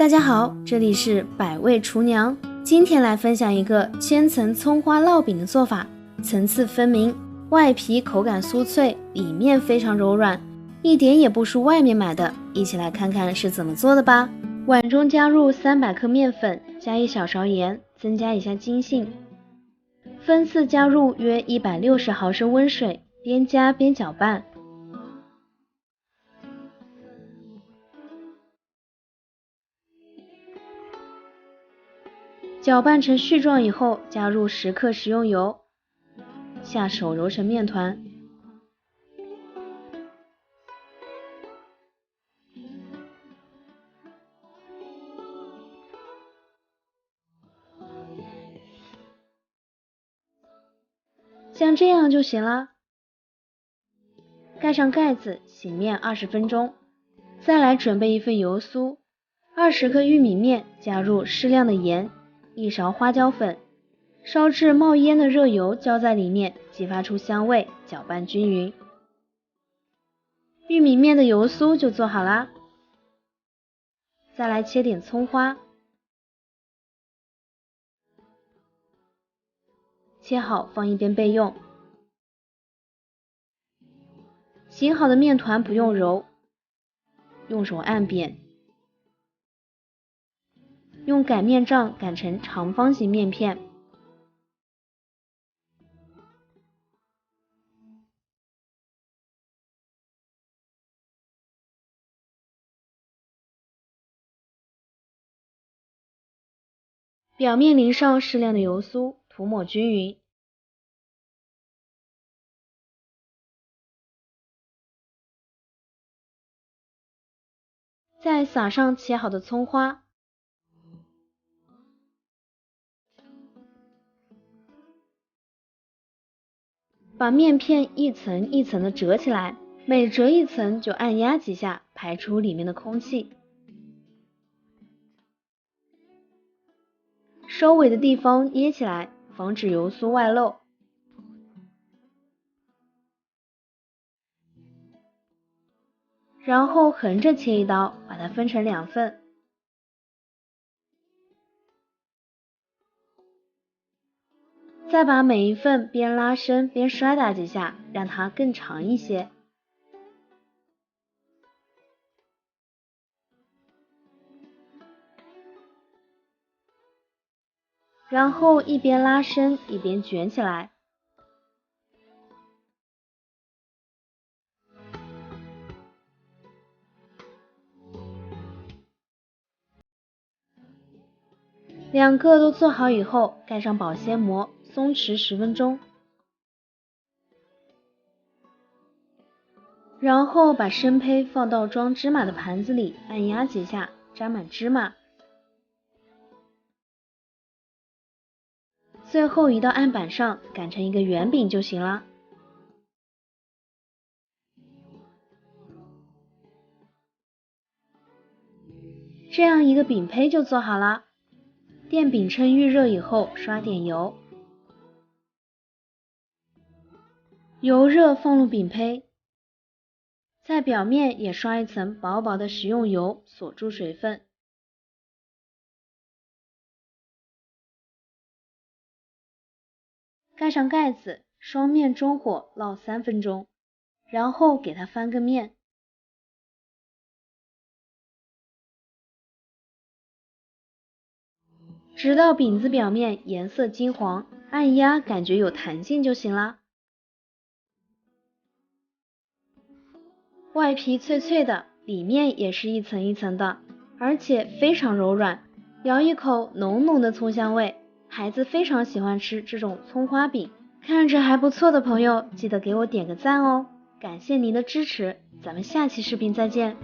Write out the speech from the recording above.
大家好，这里是百味厨娘，今天来分享一个千层葱花烙饼的做法，层次分明，外皮口感酥脆，里面非常柔软，一点也不输外面买的。一起来看看是怎么做的吧。碗中加入300克面粉，加1小勺盐，增加一下筋性，分次加入约160毫升温水，边加边搅拌。搅拌成絮状以后，加入10克食用油，下手揉成面团。像这样就行了。盖上盖子，醒面20分钟。再来准备一份油酥，20克玉米面，加入适量的盐，1勺花椒粉，烧至冒烟的热油浇在里面，激发出香味，搅拌均匀。玉米面的油酥就做好啦。再来切点葱花，切好放一边备用。醒好的面团不用揉，用手按扁，用擀面杖擀成长方形面片。表面淋上适量的油酥，涂抹均匀。再撒上切好的葱花，把面片一层一层的折起来，每折一层就按压几下，排出里面的空气。收尾的地方捏起来，防止油酥外漏。然后横着切一刀，把它分成2份。再把每一份边拉伸边摔打几下，让它更长一些。然后一边拉伸一边卷起来。2个都做好以后，盖上保鲜膜，松弛10分钟。然后把生胚放到装芝麻的盘子里，按压几下，沾满芝麻。最后移到案板上，擀成一个圆饼就行了。这样一个饼胚就做好了。电饼铛预热以后，刷点油，油热放入饼胚，在表面也刷一层薄薄的食用油，锁住水分。盖上盖子，双面中火烙3分钟，然后给它翻个面。直到饼子表面颜色金黄，按压感觉有弹性就行了。外皮脆脆的，里面也是一层一层的，而且非常柔软，咬一口浓浓的葱香味，孩子非常喜欢吃这种葱花饼。看着还不错的朋友，记得给我点个赞哦，感谢您的支持，咱们下期视频再见。